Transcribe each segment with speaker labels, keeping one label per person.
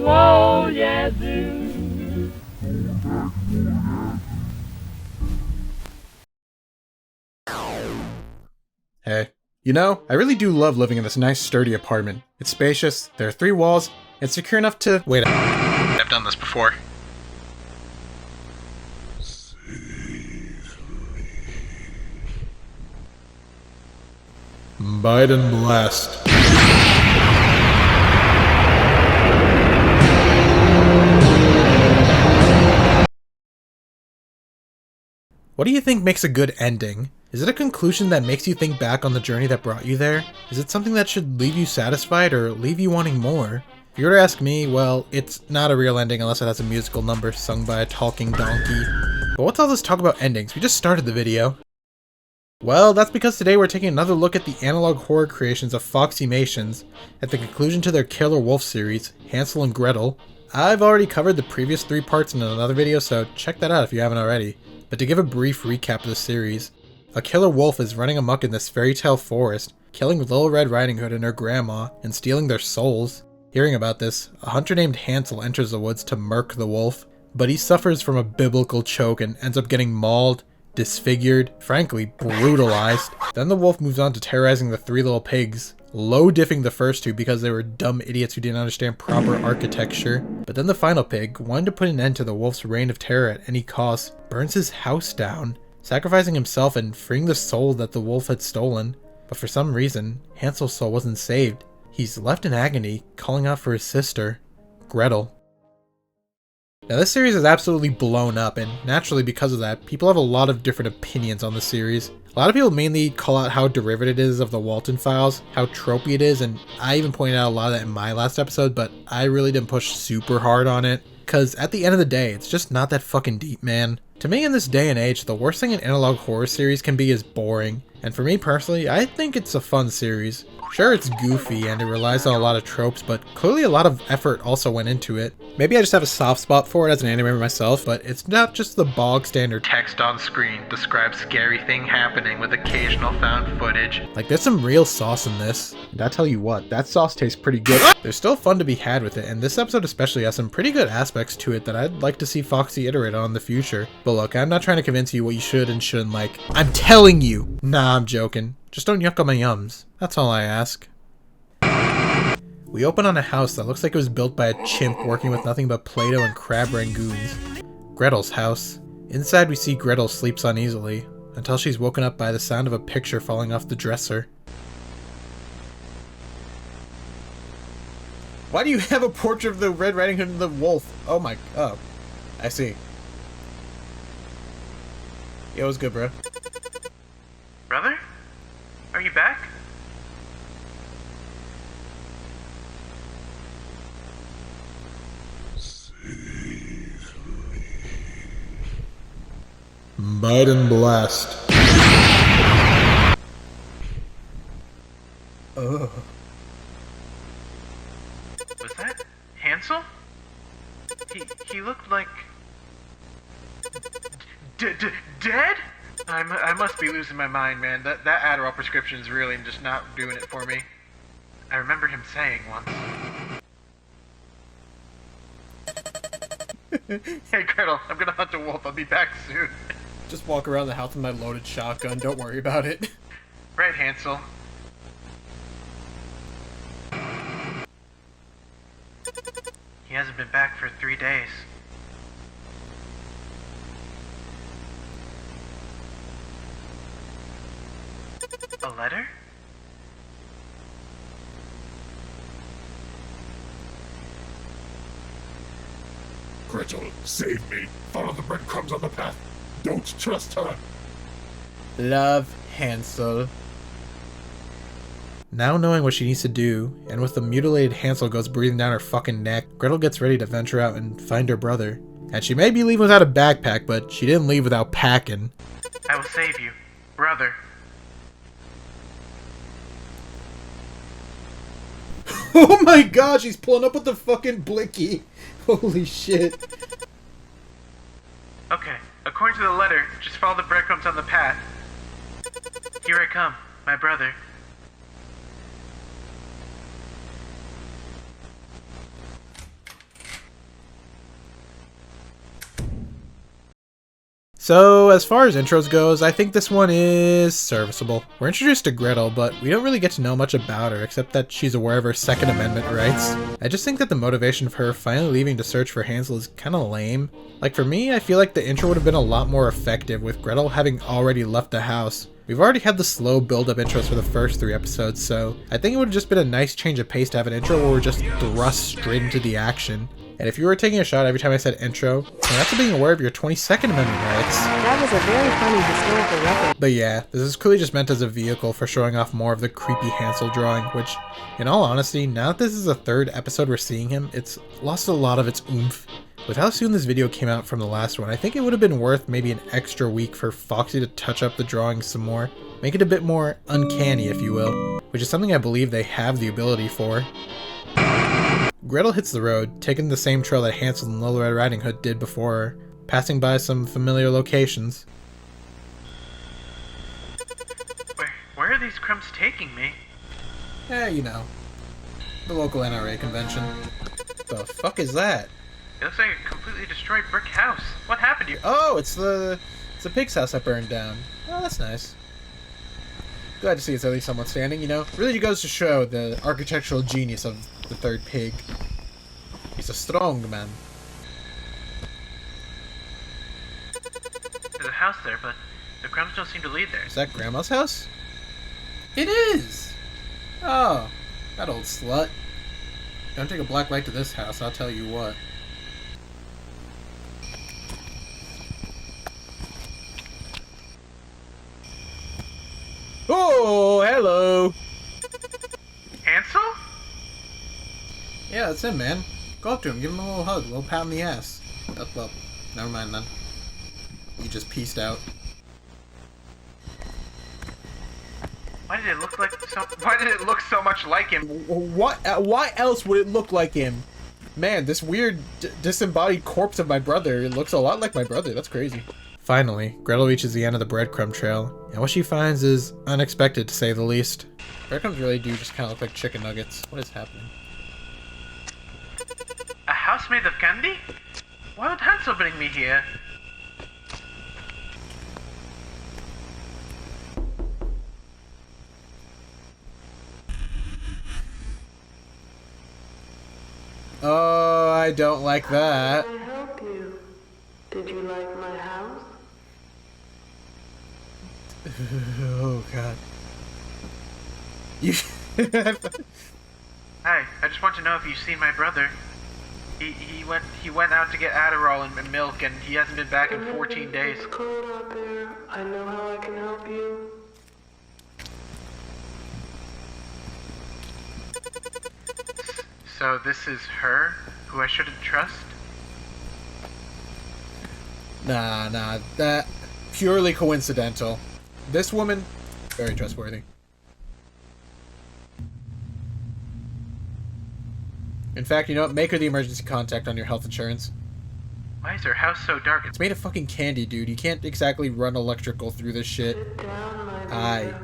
Speaker 1: Oh, yeah, do.
Speaker 2: Hey. You know, I really do love living in this nice sturdy apartment. It's spacious, there are 3 walls, it's secure enough to— Wait, I've done this before. Biden blast. What do you think makes a good ending? Is it a conclusion that makes you think back on the journey that brought you there? Is it something that should leave you satisfied or leave you wanting more? If you were to ask me, well, it's not a real ending unless it has a musical number sung by a talking donkey. But what's all this talk about endings? We just started the video. Well, that's because today we're taking another look at the analog horror creations of Foxymations at the conclusion to their Killer Wolf series, Hansel and Gretel. I've already covered the previous 3 parts in another video, so check that out if you haven't already. But to give a brief recap of the series, a killer wolf is running amok in this fairy tale forest, killing Little Red Riding Hood and her grandma, and stealing their souls. Hearing about this, a hunter named Hansel enters the woods to murk the wolf, but he suffers from a biblical choke and ends up getting mauled, disfigured, frankly brutalized. Then the wolf moves on to terrorizing the 3 little pigs, low diffing the first 2 because they were dumb idiots who didn't understand proper architecture. But then the final pig, wanting to put an end to the wolf's reign of terror at any cost, burns his house down, sacrificing himself and freeing the soul that the wolf had stolen. But for some reason, Hansel's soul wasn't saved. He's left in agony, calling out for his sister, Gretel. Now this series is absolutely blown up, and naturally because of that, people have a lot of different opinions on the series. A lot of people mainly call out how derivative it is of the Walton Files, how tropey it is, and I even pointed out a lot of that in my last episode, but I really didn't push super hard on it, because at the end of the day, it's just not that fucking deep, man. To me in this day and age, the worst thing an analog horror series can be is boring, and for me personally, I think it's a fun series. Sure, it's goofy and it relies on a lot of tropes, but clearly a lot of effort also went into it. Maybe I just have a soft spot for it as an animator myself, but it's not just the bog standard text on screen describes scary thing happening with occasional found footage. Like, there's some real sauce in this. And I tell you what, that sauce tastes pretty good. There's still fun to be had with it, and this episode especially has some pretty good aspects to it that I'd like to see Foxy iterate on in the future. But look, I'm not trying to convince you what you should and shouldn't like. I'm telling you! Nah, I'm joking. Just don't yuck on my yums. That's all I ask. We open on a house that looks like it was built by a chimp working with nothing but Play-Doh and crab rangoons. Gretel's house. Inside we see Gretel sleeps uneasily, until she's woken up by the sound of a picture falling off the dresser. Why do you have a portrait of the Red Riding Hood and the wolf? Oh my... oh. I see. Yo, what's good, bro?
Speaker 3: Brother? Are you back?
Speaker 2: Biden blast.
Speaker 3: Was that Hansel? He looked like... dead? I must be losing my mind, man. That Adderall prescription is really just not doing it for me. I remember him saying once. Hey Gretel, I'm gonna hunt a wolf. I'll be back soon.
Speaker 2: Just walk around the house with my loaded shotgun, don't worry about it.
Speaker 3: Right, Hansel. He hasn't been back for 3 days. A letter?
Speaker 4: Gretel, save me. Follow the breadcrumbs on the path. Don't trust her.
Speaker 2: Love, Hansel. Now knowing what she needs to do, and with the mutilated Hansel goes breathing down her fucking neck, Gretel gets ready to venture out and find her brother. And she may be leaving without a backpack, but she didn't leave without packing.
Speaker 3: I will save you, brother.
Speaker 2: Oh my god, she's pulling up with the fucking blicky. Holy shit.
Speaker 3: Okay, according to the letter, just follow the breadcrumbs on the path. Here I come, my brother.
Speaker 2: So as far as intros goes, I think this one is serviceable. We're introduced to Gretel, but we don't really get to know much about her except that she's aware of her Second Amendment rights. I just think that the motivation of her finally leaving to search for Hansel is kinda lame. Like for me, I feel like the intro would have been a lot more effective with Gretel having already left the house. We've already had the slow build-up intros for the first 3 episodes, so I think it would have just been a nice change of pace to have an intro where we're just thrust straight into the action. And if you were taking a shot every time I said intro, then that's being aware of your 22nd Amendment rights.
Speaker 5: That was a very funny historical reference.
Speaker 2: But yeah, this is clearly just meant as a vehicle for showing off more of the creepy Hansel drawing, which, in all honesty, now that this is the 3rd episode we're seeing him, it's lost a lot of its oomph. With how soon this video came out from the last one, I think it would have been worth maybe an extra week for Foxy to touch up the drawing some more, make it a bit more uncanny if you will, which is something I believe they have the ability for. Gretel hits the road, taking the same trail that Hansel and Little Red Riding Hood did before her, passing by some familiar locations.
Speaker 3: Where are these crumbs taking me?
Speaker 2: You know, the local NRA convention. The fuck is that?
Speaker 3: It looks like a completely destroyed brick house. What happened here?
Speaker 2: Oh, it's the pig's house that burned down. Oh, that's nice. Glad to see it's at least somewhat standing, you know? Really goes to show the architectural genius of the 3rd pig. He's a strong man.
Speaker 3: There's a house there, but the crumbs don't seem to lead there.
Speaker 2: Is that Grandma's house? It is! Oh, that old slut. Don't take a black light to this house, I'll tell you what. Oh, hello!
Speaker 3: Hansel?
Speaker 2: Yeah, that's him, man. Go up to him, give him a little hug, a little pat on the ass. Oh, well, never mind then. You just pieced out.
Speaker 3: Why did it look so much like him?
Speaker 2: What? Why else would it look like him? Man, this weird disembodied corpse of my brother, it looks a lot like my brother. That's crazy. Finally, Gretel reaches the end of the breadcrumb trail, and what she finds is unexpected to say the least. Breadcrumbs really do just kind of look like chicken nuggets. What is happening?
Speaker 3: A house made of candy? Why would Hansel bring me here?
Speaker 2: Oh, I don't like that.
Speaker 5: Can I help you? Did you like my house?
Speaker 2: Oh god. You.
Speaker 3: Hi, I just want to know if you've seen my brother. He went out to get Adderall and milk, and he hasn't been back in 14 days.
Speaker 5: It's cold out there. I know how I can help you.
Speaker 3: So this is her, who I shouldn't trust?
Speaker 2: Nah, that purely coincidental. This woman, very trustworthy. In fact, you know what? Make her the emergency contact on your health insurance.
Speaker 3: Why is her house so dark?
Speaker 2: It's made of fucking candy, dude. You can't exactly run electrical through this shit.
Speaker 5: Sit down, my dear.
Speaker 2: Aye.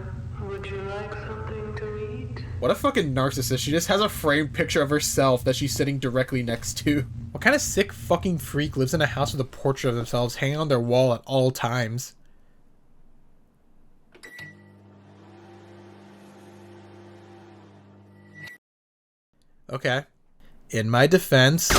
Speaker 5: Would you like something to eat?
Speaker 2: What a fucking narcissist. She just has a framed picture of herself that she's sitting directly next to. What kind of sick fucking freak lives in a house with a portrait of themselves hanging on their wall at all times? Okay. In my defense...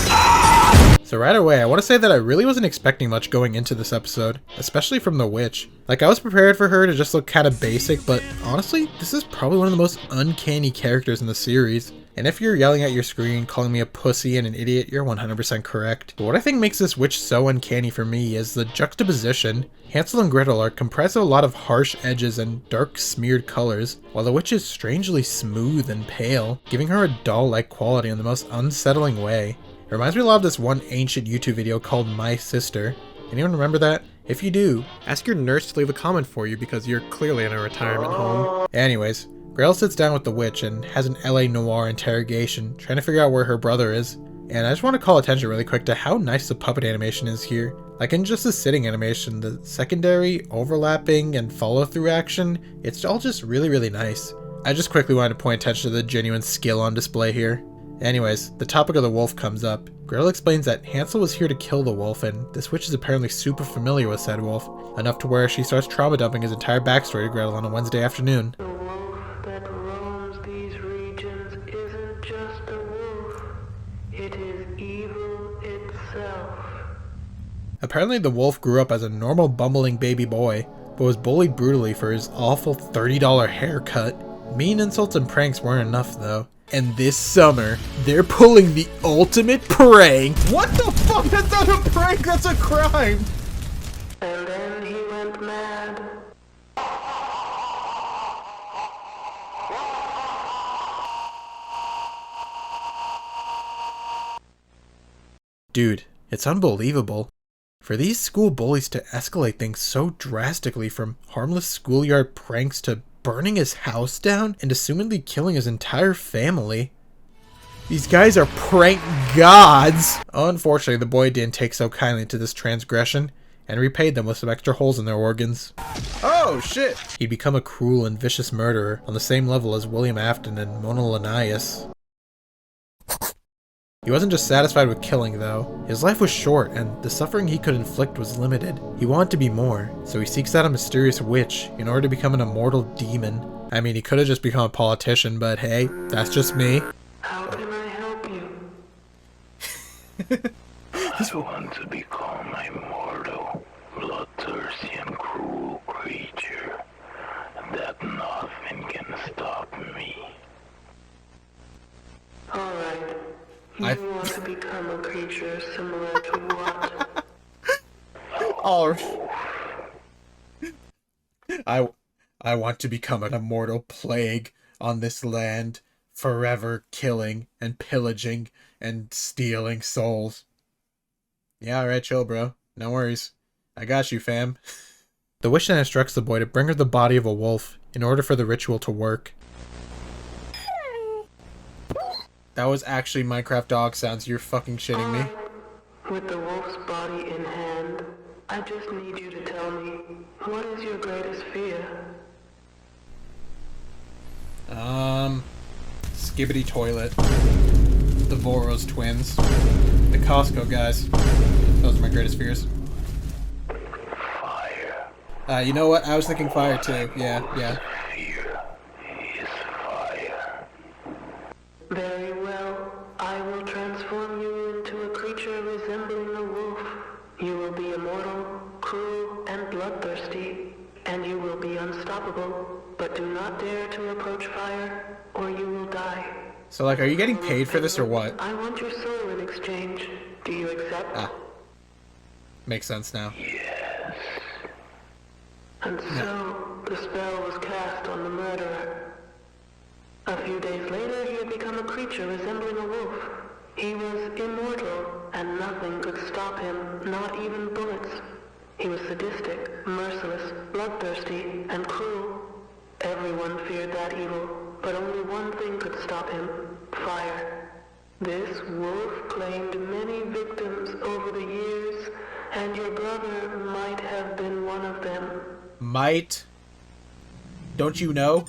Speaker 2: So right away, I want to say that I really wasn't expecting much going into this episode, especially from the witch. Like, I was prepared for her to just look kind of basic, but honestly, this is probably one of the most uncanny characters in the series. And if you're yelling at your screen, calling me a pussy and an idiot, you're 100% correct. But what I think makes this witch so uncanny for me is the juxtaposition. Hansel and Gretel are comprised of a lot of harsh edges and dark smeared colors, while the witch is strangely smooth and pale, giving her a doll-like quality in the most unsettling way. It reminds me a lot of this one ancient YouTube video called My Sister. Anyone remember that? If you do, ask your nurse to leave a comment for you because you're clearly in a retirement home. Anyways, Gretel sits down with the witch and has an LA Noire interrogation, trying to figure out where her brother is. And I just want to call attention really quick to how nice the puppet animation is here. Like in just the sitting animation, the secondary, overlapping, and follow-through action, it's all just really, really nice. I just quickly wanted to point attention to the genuine skill on display here. Anyways, the topic of the wolf comes up. Gretel explains that Hansel was here to kill the wolf, and this witch is apparently super familiar with said wolf, enough to where she starts trauma dumping his entire backstory to Gretel on a Wednesday afternoon.
Speaker 5: The wolf that roams these regions isn't just a wolf. It is evil itself.
Speaker 2: Apparently the wolf grew up as a normal bumbling baby boy, but was bullied brutally for his awful $30 haircut. Mean insults and pranks weren't enough though. And this summer, they're pulling the ultimate prank.
Speaker 6: What the fuck? That's not a prank, that's a crime!
Speaker 5: And then he went mad.
Speaker 2: Dude, it's unbelievable. For these school bullies to escalate things so drastically from harmless schoolyard pranks to burning his house down and assumedly killing his entire family. These guys are prank gods! Unfortunately, the boy didn't take so kindly to this transgression and repaid them with some extra holes in their organs.
Speaker 6: Oh, shit!
Speaker 2: He'd become a cruel and vicious murderer on the same level as William Afton and Mona Linnaeus. He wasn't just satisfied with killing though. His life was short and the suffering he could inflict was limited. He wanted to be more, so he seeks out a mysterious witch in order to become an immortal demon. I mean, he could have just become a politician, but hey, that's just me.
Speaker 5: How can I help you?
Speaker 7: I want to become a mortal, bloodthirsty and cruel creature, that nothing can stop me.
Speaker 5: Alright. You
Speaker 2: I-
Speaker 5: want to become a creature similar to what?
Speaker 6: Oh,
Speaker 2: I want to become an immortal plague on this land, forever killing and pillaging and stealing souls. Yeah, alright, chill, bro. No worries. I got you, fam. The witch then instructs the boy to bring her the body of a wolf in order for the ritual to work. That was actually Minecraft dog sounds. You're fucking shitting me.
Speaker 5: With the wolf's body in hand, I just need you to tell me, what is your greatest fear?
Speaker 2: Skibbity toilet. The Voros twins. The Costco guys. Those are my greatest fears.
Speaker 7: Fire.
Speaker 2: You know what? I was thinking fire too. Yeah.
Speaker 7: Fear is fire.
Speaker 5: Very well. I will transform you into a creature resembling a wolf. You will be immortal, cruel, and bloodthirsty, and you will be unstoppable. But do not dare to approach fire, or you will die.
Speaker 2: So, like, are you getting paid for this or what?
Speaker 5: I want your soul in exchange. Do you accept?
Speaker 2: Ah. Makes sense now.
Speaker 7: Yes.
Speaker 5: And so, the spell was cast on the murderer. A few days later, he had become a creature resembling a wolf. He was immortal, and nothing could stop him, not even bullets. He was sadistic, merciless, bloodthirsty, and cruel. Everyone feared that evil, but only one thing could stop him: fire. This wolf claimed many victims over the years, and your brother might have been one of them.
Speaker 2: Might. Don't you know?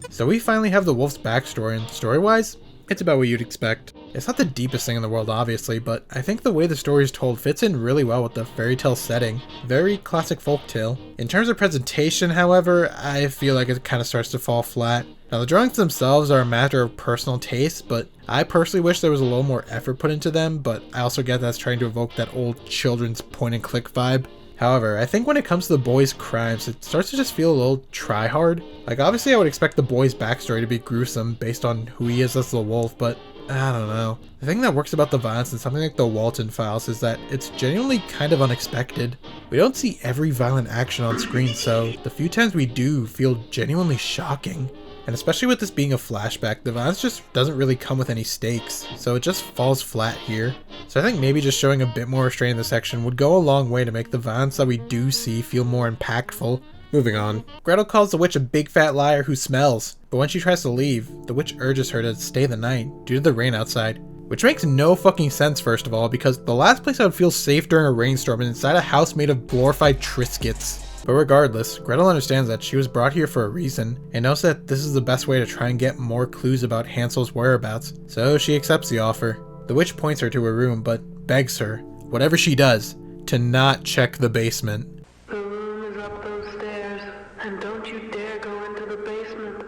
Speaker 2: So we finally have the wolf's backstory, and story-wise, it's about what you'd expect. It's not the deepest thing in the world, obviously, but I think the way the story is told fits in really well with the fairy tale setting. Very classic folktale. In terms of presentation, however, I feel like it kind of starts to fall flat. Now, the drawings themselves are a matter of personal taste, but I personally wish there was a little more effort put into them, but I also get that's trying to evoke that old children's point-and-click vibe. However, I think when it comes to the boy's crimes, it starts to just feel a little try-hard. Like, obviously I would expect the boy's backstory to be gruesome based on who he is as the wolf, but I don't know. The thing that works about the violence in something like the Walton Files is that it's genuinely kind of unexpected. We don't see every violent action on screen, so the few times we do feel genuinely shocking. And especially with this being a flashback, the violence just doesn't really come with any stakes, so it just falls flat here. So I think maybe just showing a bit more restraint in this section would go a long way to make the violence that we do see feel more impactful. Moving on. Gretel calls the witch a big fat liar who smells, but when she tries to leave, the witch urges her to stay the night due to the rain outside. Which makes no fucking sense, first of all, because the last place I would feel safe during a rainstorm is inside a house made of glorified Triscuits. But regardless, Gretel understands that she was brought here for a reason, and knows that this is the best way to try and get more clues about Hansel's whereabouts, so she accepts the offer. The witch points her to her room, but begs her, whatever she does, to not check the basement.
Speaker 5: The room is up those stairs, and don't you dare go into the basement.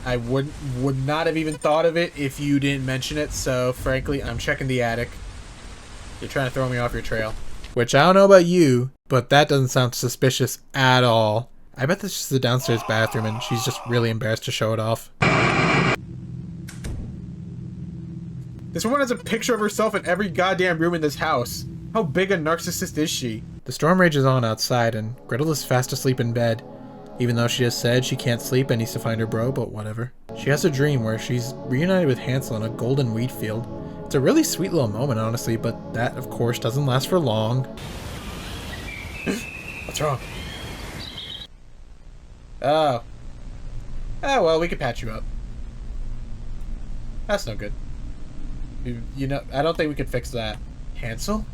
Speaker 2: I would not have even thought of it if you didn't mention it, so frankly, I'm checking the attic. You're trying to throw me off your trail. Which, I don't know about you, but that doesn't sound suspicious at all. I bet this is just the downstairs bathroom and she's just really embarrassed to show it off. This woman has a picture of herself in every goddamn room in this house. How big a narcissist is she? The storm rages on outside and Gretel is fast asleep in bed. Even though she just said she can't sleep and needs to find her bro, but whatever. She has a dream where she's reunited with Hansel in a golden wheat field. It's a really sweet little moment, honestly, but that, of course, doesn't last for long. What's wrong? Oh. Oh, well, we could patch you up. That's no good. You know, I don't think we could fix that. Hansel?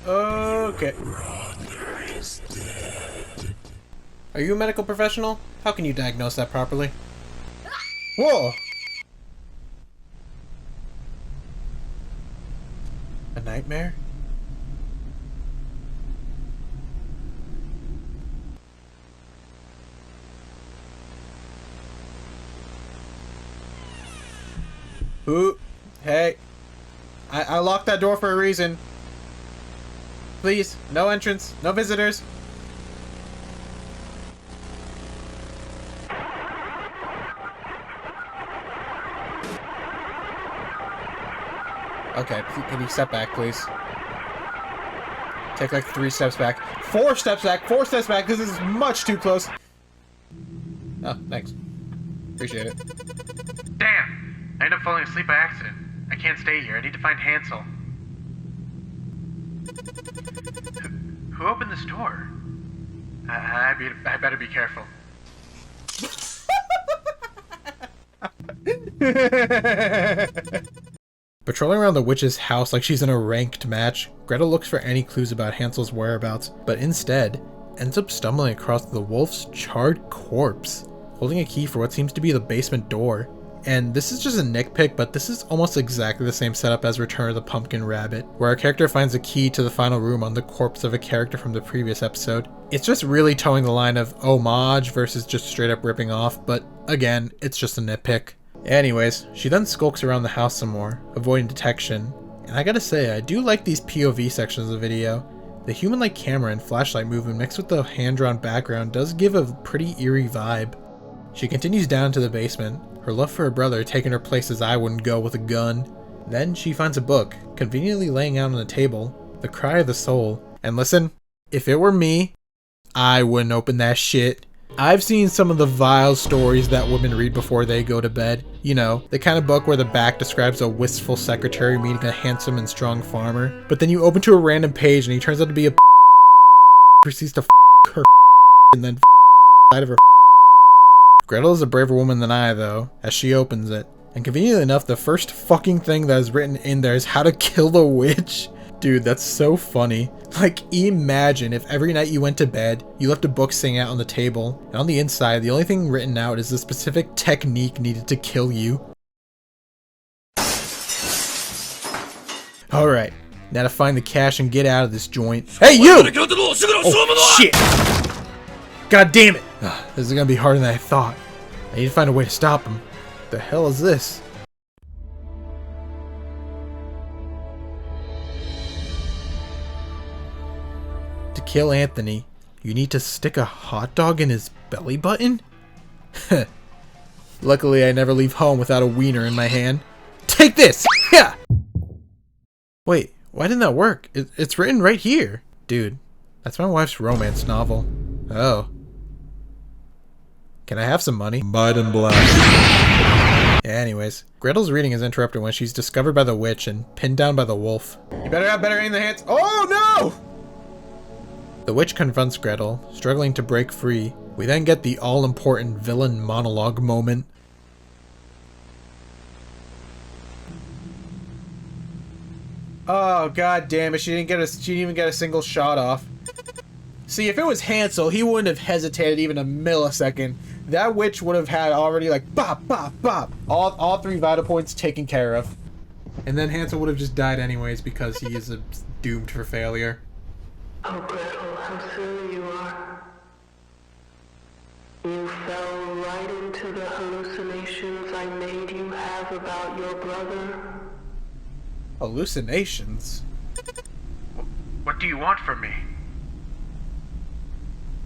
Speaker 2: Okay. Are you a medical professional? How can you diagnose that properly? Whoa! A nightmare? Ooh, hey. I locked that door for a reason. Please, no entrance, no visitors. Okay, can you step back, please? Take like 3 steps back. 4 steps back! 4 steps back! This is much too close! Oh, thanks. Appreciate it.
Speaker 3: Damn! I ended up falling asleep by accident. I can't stay here. I need to find Hansel. Who opened this door? I better be careful.
Speaker 2: Patrolling around the witch's house like she's in a ranked match, Gretel looks for any clues about Hansel's whereabouts, but instead ends up stumbling across the wolf's charred corpse, holding a key for what seems to be the basement door. And this is just a nitpick, but this is almost exactly the same setup as Return of the Pumpkin Rabbit, where our character finds a key to the final room on the corpse of a character from the previous episode. It's just really towing the line of homage versus just straight up ripping off, but again, it's just a nitpick. Anyways, she then skulks around the house some more, avoiding detection. And I gotta say, I do like these POV sections of the video. The human-like camera and flashlight movement mixed with the hand-drawn background does give a pretty eerie vibe. She continues down to the basement, her love for her brother taking her places I wouldn't go with a gun. Then she finds a book, conveniently laying out on the table, The Cry of the Soul. And listen, if it were me, I wouldn't open that shit. I've seen some of the vile stories that women read before they go to bed. You know, the kind of book where the back describes a wistful secretary meeting a handsome and strong farmer. But then you open to a random page and he turns out to be a proceeds to her and then side of her. Gretel is a braver woman than I, though, as she opens it. And conveniently enough, the first fucking thing that is written in there is how to kill a witch. Dude, that's so funny. Like, imagine if every night you went to bed, you left a book sitting out on the table, and on the inside, the only thing written out is the specific technique needed to kill you. Alright, now to find the cash and get out of this joint. Hey, you! Oh, shit! God damn it! This is gonna be harder than I thought. I need to find a way to stop him. What the hell is this? To kill Anthony, you need to stick a hot dog in his belly button? Luckily, I never leave home without a wiener in my hand. Take this! Yeah! Wait, why didn't that work? It's written right here. Dude, that's my wife's romance novel. Oh. Can I have some money? Biden Black. Yeah, anyways, Gretel's reading is interrupted when she's discovered by the witch and pinned down by the wolf. You better have better aim than hands. Oh no! The witch confronts Gretel, struggling to break free. We then get the all-important villain monologue moment. Oh, god damn it. She didn't even get a single shot off. See, if it was Hansel, he wouldn't have hesitated even a millisecond. That witch would have had already like bop, bop, bop. All 3 vital points taken care of. And then Hansel would have just died anyways because he is doomed for failure.
Speaker 5: Oh, Gretel, how silly you are. You fell right into the hallucinations I made you have about your brother.
Speaker 2: Hallucinations?
Speaker 3: What do you want from me?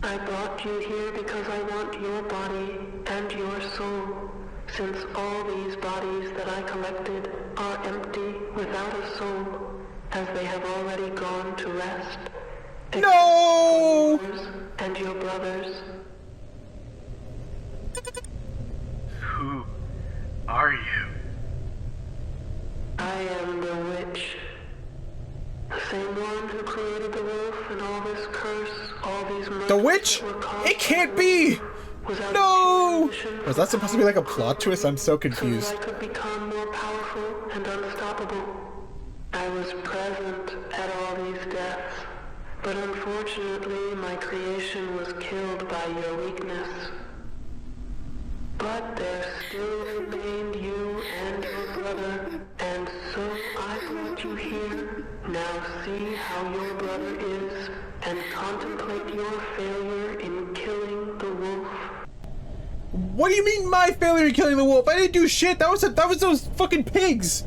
Speaker 5: I brought you here because I want your body and your soul, since all these bodies that I collected are empty without a soul, as they have already gone to rest.
Speaker 2: No!
Speaker 5: Yours and your brothers.
Speaker 3: Who are you?
Speaker 5: I am the witch. The same one who created the wolf and all this curse, all these murders.
Speaker 2: The witch? It can't be! No! Was that supposed to be like a plot twist? I'm so confused.
Speaker 5: So that I could become more powerful and unstoppable. I was present at all these deaths, but unfortunately my creation was killed by your weakness. But there still remained you and your brother, and so I brought you here. Now see how your brother is, and contemplate your failure in killing the wolf.
Speaker 2: What do you mean my failure in killing the wolf? I didn't do shit. That was those fucking pigs.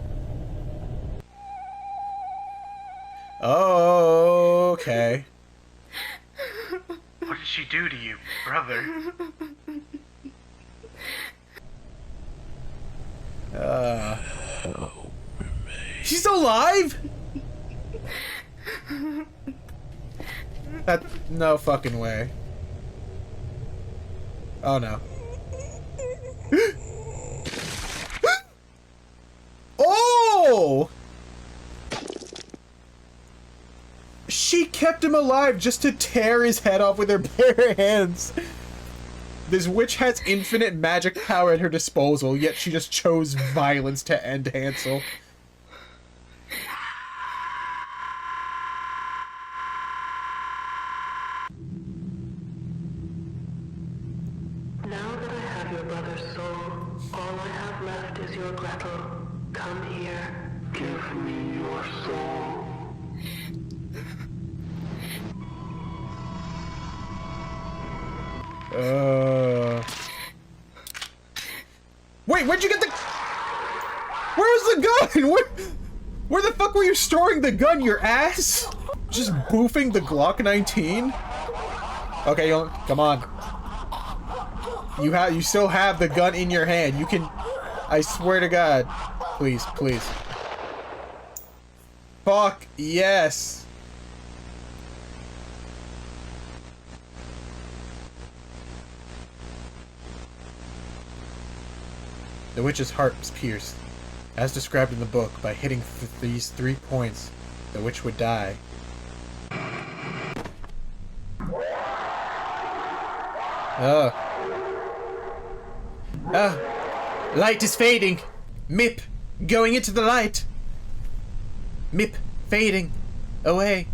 Speaker 2: Oh, okay.
Speaker 3: What did she do to you, brother?
Speaker 2: She's alive? No fucking way. Oh no. Oh! She kept him alive just to tear his head off with her bare hands. This witch has infinite magic power at her disposal, yet she just chose violence to end Hansel.
Speaker 5: Now that I have your brother's soul, all I have left is your Gretel. Come here. Give me your soul.
Speaker 2: Wait, where'd you get the... Where was the gun? Where the fuck were you storing the gun? Your ass? Just boofing the Glock 19? Okay, come on. You still have the gun in your hand. You can... I swear to God. Please, please. Fuck, yes. The witch's heart was pierced. As described in the book, by hitting these 3 points, the witch would die. Light is fading. Mip, going into the light. Mip, fading away.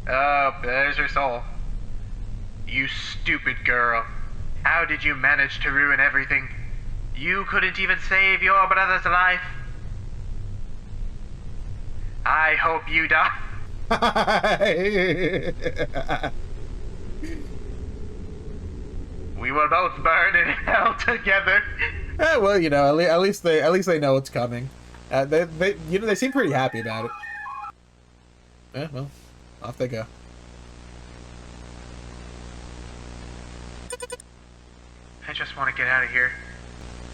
Speaker 3: Oh, there's her soul. You stupid girl. How did you manage to ruin everything? You couldn't even save your brother's life. I hope you die. We will both burn in hell together.
Speaker 2: Well, you know, at least they know it's coming. They seem pretty happy about it. Well, off they go.
Speaker 3: I just want to get out of here.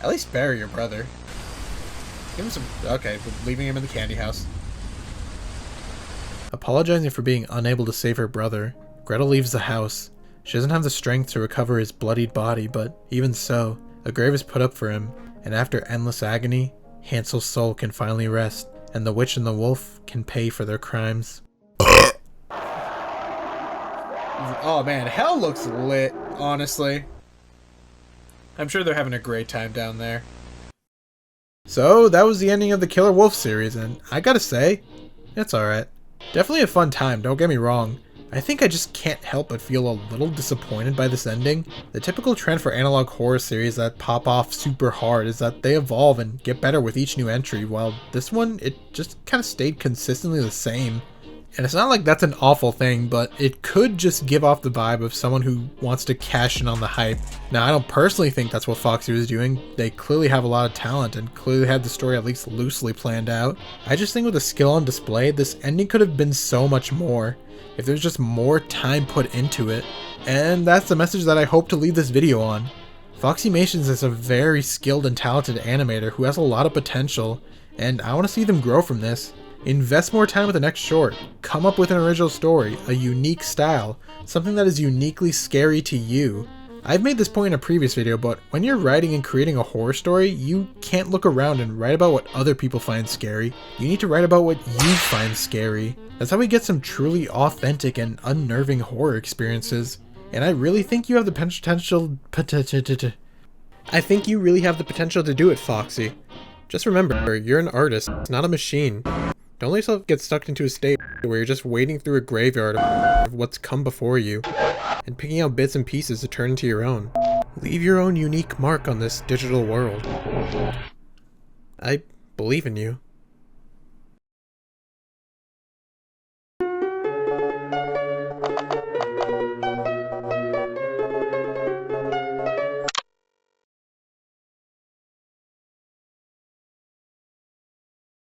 Speaker 2: At least bury your brother. Give him some... Okay, but leaving him in the candy house. Apologizing for being unable to save her brother, Gretel leaves the house. She doesn't have the strength to recover his bloodied body, but even so, a grave is put up for him, and after endless agony, Hansel's soul can finally rest, and the witch and the wolf can pay for their crimes. Oh man, hell looks lit, honestly. I'm sure they're having a great time down there. So that was the ending of the Killer Wolf series, and I gotta say, it's alright. Definitely a fun time, don't get me wrong. I think I just can't help but feel a little disappointed by this ending. The typical trend for analog horror series that pop off super hard is that they evolve and get better with each new entry, while this one, it just kind of stayed consistently the same. And it's not like that's an awful thing, but it could just give off the vibe of someone who wants to cash in on the hype. Now, I don't personally think that's what Foxy was doing. They clearly have a lot of talent and clearly had the story at least loosely planned out. I just think with the skill on display, this ending could have been so much more if there's just more time put into it. And that's the message that I hope to leave this video on. Foxymations is a very skilled and talented animator who has a lot of potential, and I want to see them grow from this. Invest more time with the next short, come up with an original story, a unique style, something that is uniquely scary to you. I've made this point in a previous video, but when you're writing and creating a horror story, you can't look around and write about what other people find scary. You need to write about what you find scary. That's how we get some truly authentic and unnerving horror experiences. And I really think you have the potential to do it, Foxy. Just remember, you're an artist, not a machine. Don't let yourself get stuck into a state where you're just wading through a graveyard of what's come before you, and picking out bits and pieces to turn into your own. Leave your own unique mark on this digital world. I believe in you.